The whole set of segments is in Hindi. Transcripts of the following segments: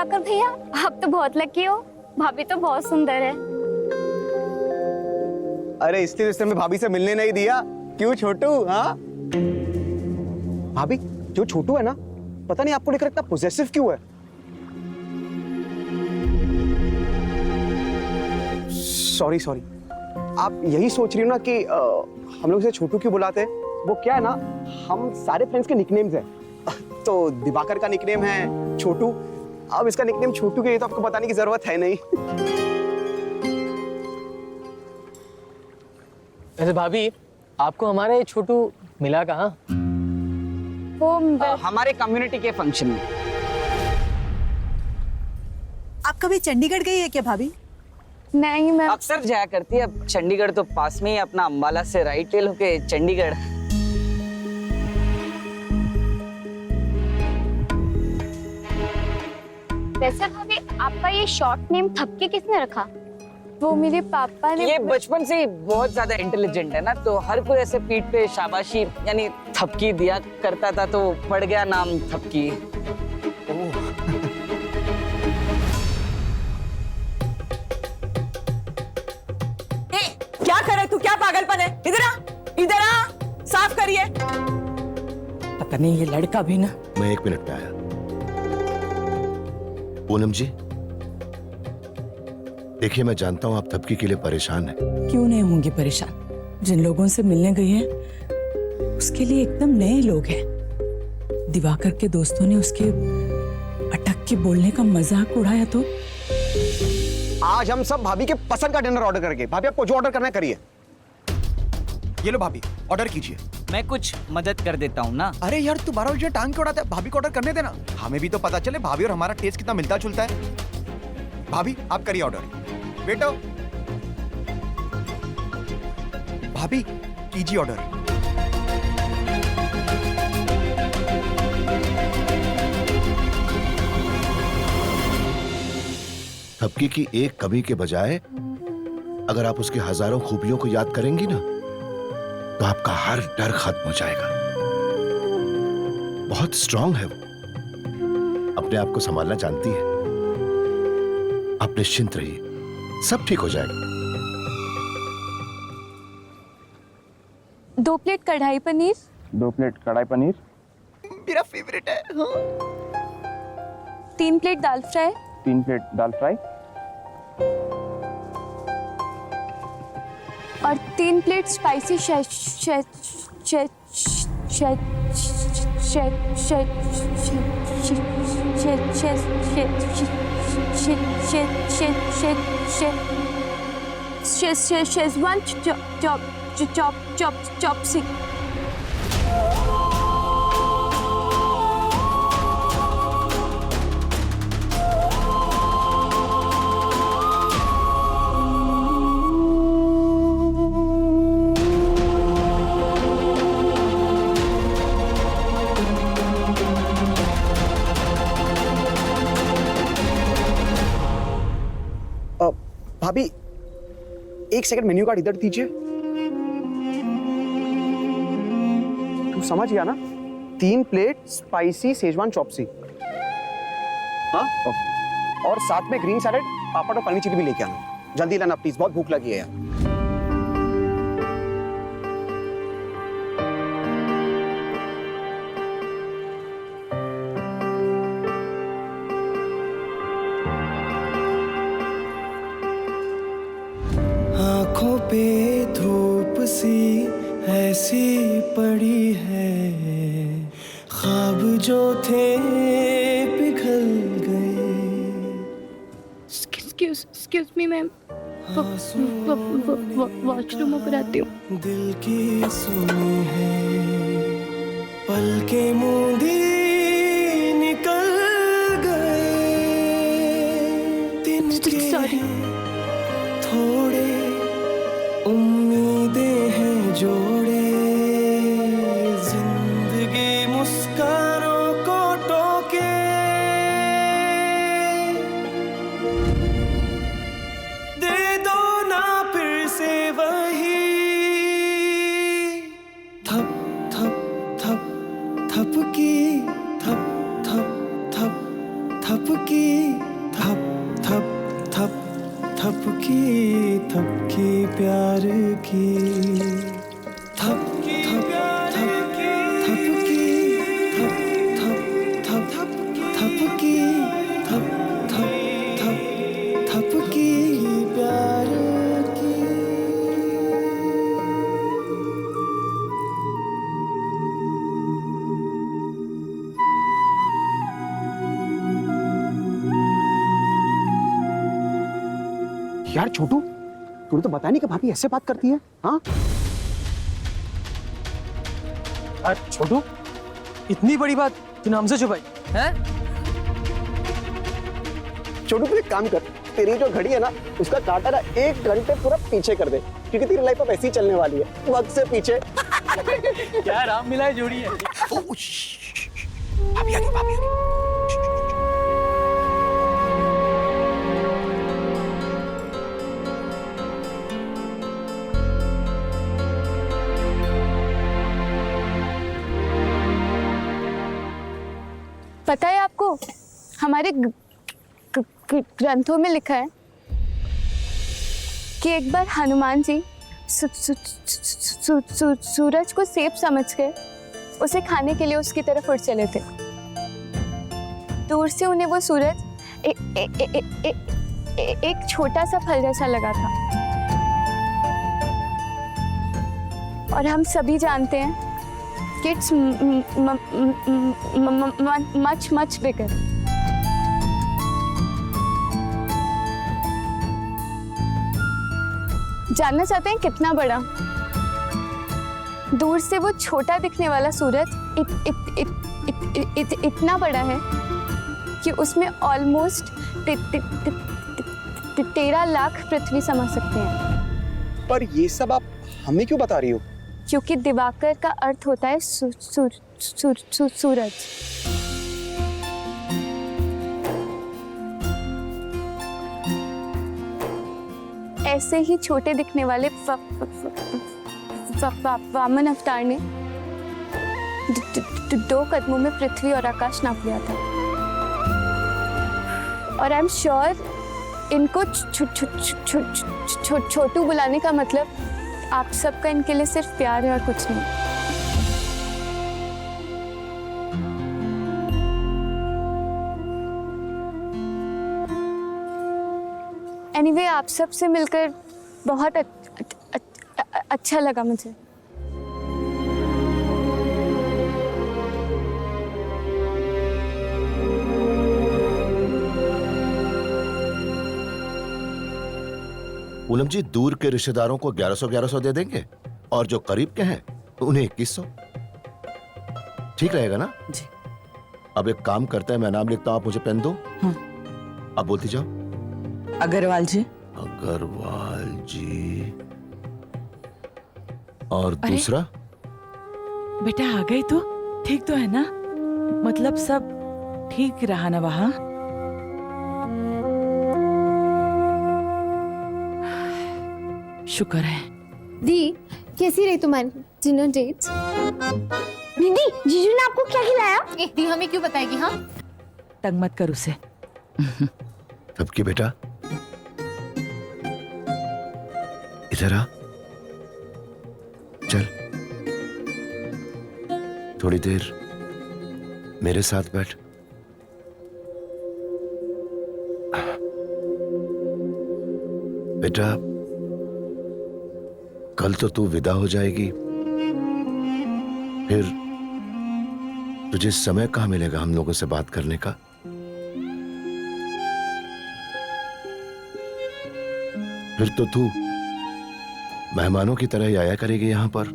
दिवाकर भैया, आप तो बहुत लकी हो। भाभी तो बहुत सुंदर है। अरे इसलिए रिश्ते में भाभी से मिलने नहीं दिया। क्यों छोटू? हाँ भाभी, जो छोटू है ना, पता नहीं आपको लेकर इतना पोजेसिव क्यों है। सॉरी सॉरी, आप यही सोच रही हो ना कि हम लोग इसे छोटू क्यों बुलाते हैं? वो क्या है ना, हम सारे फ्रेंड्स के निकनेम्स हैं। तो दिवाकर का निकनेम है छोटू, अब इसका निकनेम छोटू के, तो आपको बताने की जरूरत है नहीं। वैसे भाभी, आपको हमारा ये छोटू मिला कहाँ? वो हमारे कम्युनिटी के फंक्शन में। आप कभी चंडीगढ़ गई है क्या भाभी? नहीं, मैं अक्सर जाया करती है। अब चंडीगढ़ तो पास में ही, अपना अंबाला से राइट ले लो के चंडीगढ़। वैसे भाभी, आपका ये शॉर्ट नेम थपकी किसने रखा? वो मेरे पापा ने। ये बचपन से ही बहुत ज्यादा इंटेलिजेंट है ना, तो हर कोई ऐसे पीठ पे शाबाशी यानी थपकी दिया करता था, तो पड़ गया नाम थपकी। क्या कर रहे तू? क्या पागलपन है? इधर आ, इधर आ, साफ करिए। पता नहीं ये लड़का भी ना। मैं 1 मिनट में आया। पूनम जी, देखिए मैं जानता हूं आप थपकी के लिए परेशान हैं। क्यों नहीं होंगी परेशान? जिन लोगों से मिलने गई है उसके लिए एकदम नए लोग हैं। दिवाकर के दोस्तों ने उसके अटक के बोलने का मजाक उड़ाया तो। आज हम सब भाभी के पसंद का डिनर ऑर्डर करेंगे। भाभी आपको जो ऑर्डर करना है करिए। ये लो भाभी, ऑर्डर कीजिए। मैं कुछ मदद कर देता हूँ ना। अरे यार तू 12 बजे टांग क्यों उड़ाता है? भाभी को ऑर्डर करने देना, हमें भी तो पता चले भाभी और हमारा टेस्ट कितना मिलता जुलता है। भाभी आप करिए ऑर्डर। बेटो, भाभी कीजिए ऑर्डर। थपकी की एक कमी के बजाय अगर आप उसकी हजारों खूबियों को याद करेंगी ना, तो आपका हर डर खत्म हो जाएगा। बहुत स्ट्रांग है वो, अपने आप को संभालना जानती है। आप निश्चिंत रहिए, सब ठीक हो जाएगा। 2 प्लेट कढ़ाई पनीर। 2 प्लेट कढ़ाई पनीर मेरा फेवरेट है। 3 प्लेट दाल फ्राई। 3 प्लेट दाल फ्राई और 3 प्लेट स्पाइसी शेजवान चॉपस्टिक। भाभी 1 सेकंड मेन्यू कार्ड इधर दीजिए। तू समझ गया ना? 3 प्लेट स्पाइसी शेजवान चॉपसी, हाँ, और साथ में ग्रीन सैलेड, पापड़ और पनीर चिली भी लेके आना। जल्दी लाना प्लीज, बहुत भूख लगी है यार। आँखों पे धूप सी ऐसी पड़ी है, ख्वाब जो थे पिघल गए। Excuse me मैम, वॉशरूम पर आती हूँ। दिल की सुनी है, पलके मूंदी निकल गए। दिन के थोड़े उम्मीदें हैं जोड़े, जिंदगी मुस्कानों को टोके। दे दो ना फिर से वही थप थप थप थपकी, थप थप थप थपकी थप थप थप थपकी थपकी प्यार की थपकी प्यार की थपकी थप थप थप थपकी थप थप थप थपकी प्यार की। यार छोटू, तूने तो बताया नहीं कि भाभी ऐसे बात करती है। हाँ छोटू, इतनी बड़ी बात तूने हमसे छुपाई है? छोटू तू एक काम कर, तेरी जो घड़ी है ना उसका कांटा ना 1 घंटे पूरा पीछे कर दे, क्योंकि तेरी लाइफ अब ऐसी ही चलने वाली है, वक्त से पीछे। क्या राम मिलाए जोड़ी है। भाभी आ गई, भाभी आ गई। पता है आपको, हमारे ग्रंथों में लिखा है कि एक बार हनुमान जी सूरज को सेब समझकर उसे खाने के लिए उसकी तरफ उड़ चले थे। दूर से उन्हें वो सूरज एक छोटा सा फल जैसा लगा था, और हम सभी जानते हैं कि इट्स मच बिगर। जानना चाहते हैं कितना बड़ा? दूर से वो छोटा दिखने वाला सूरज इतना बड़ा है कि उसमें ऑलमोस्ट 13 लाख पृथ्वी समा सकते हैं। पर ये सब आप हमें क्यों बता रही हो? क्योंकि दिवाकर का अर्थ होता है सूरज। ऐसे ही छोटे दिखने वाले वामन अवतार ने 2 कदमों में पृथ्वी और आकाश नाप लिया था, और आई एम श्योर इनको छोटू बुलाने का मतलब आप सबका इनके लिए सिर्फ प्यार है और कुछ नहीं। एनीवे, आप सब से मिलकर बहुत अच्छा लगा मुझे। पूनम जी, दूर के रिश्तेदारों को 1100 दे देंगे और जो करीब के हैं उन्हें 2100। ठीक रहेगा ना? जी। अब एक काम करते हैं, मैं नाम लिखता हूं, आप मुझे पेन दो। हाँ। अब बोलती जाओ। अग्रवाल जी। अग्रवाल जी। और अरे? दूसरा? बेटा आ गई तो ठीक तो है ना? मतलब सब ठीक रहा ना वहाँ? शुक्र है। दी, कैसी रही तुम्हारी डिनर डेट्स? दीदी, जीजू ने आपको क्या खिलाया? दी हमें क्यों बताएगी? हाँ, तंग मत कर उसे। तब की बेटा इधर आ, चल थोड़ी देर मेरे साथ बैठ। बेटा, कल तो तू विदा हो जाएगी, फिर तुझे समय कहाँ मिलेगा हम लोगों से बात करने का? फिर तो तू मेहमानों की तरह ही आया करेगी यहां पर।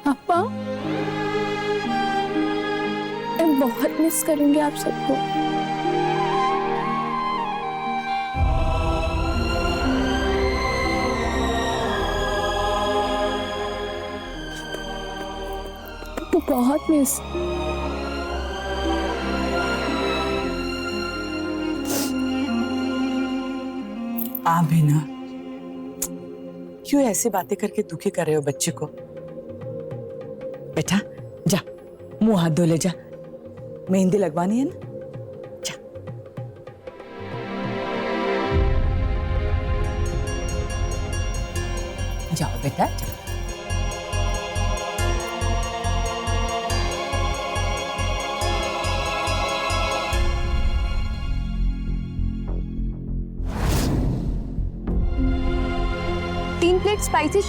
पापा, मैं बहुत मिस करूंगी आप सबको। बहुत मिस। आप भी ना क्यों ऐसी बातें करके दुखी कर रहे हो बच्चे को? बेटा जा, मुंह हाथ धो ले जा, मेहंदी लगवानी है ना, जा। जाओ बेटा जाओ। तीन plate spicy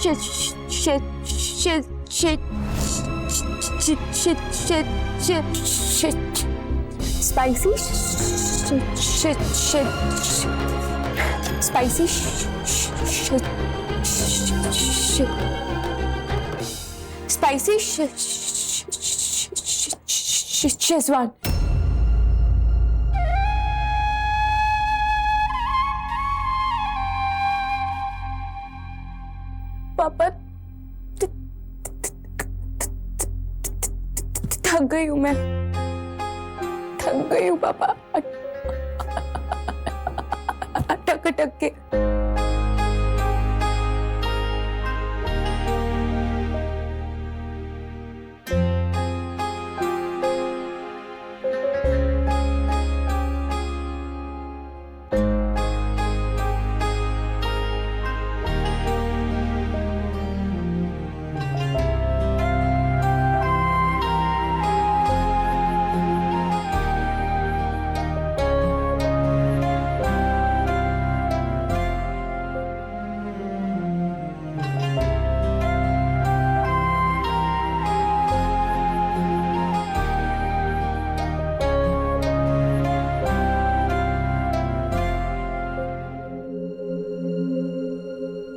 spicy spicy spicy Schezwan. पापा थक गई हूं मैं, थक गई हूं पापा, अटक अटक के।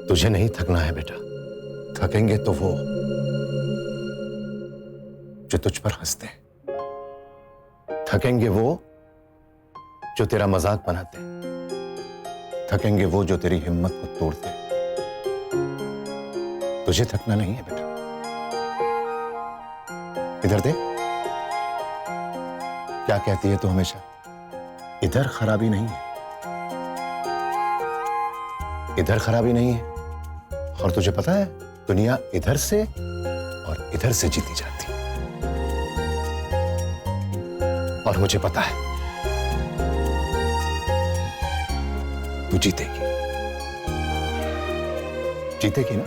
तुझे नहीं थकना है बेटा, थकेंगे तो वो जो तुझ पर हंसते हैं, थकेंगे वो जो तेरा मजाक बनाते हैं, थकेंगे वो जो तेरी हिम्मत को तोड़ते हैं। तुझे थकना नहीं है बेटा। इधर देख, क्या कहती है तू हमेशा? इधर खराबी नहीं है, इधर खराबी नहीं है। और तुझे पता है दुनिया इधर से और इधर से जीती जाती है, और मुझे पता है तू जीतेगी, जीतेगी ना।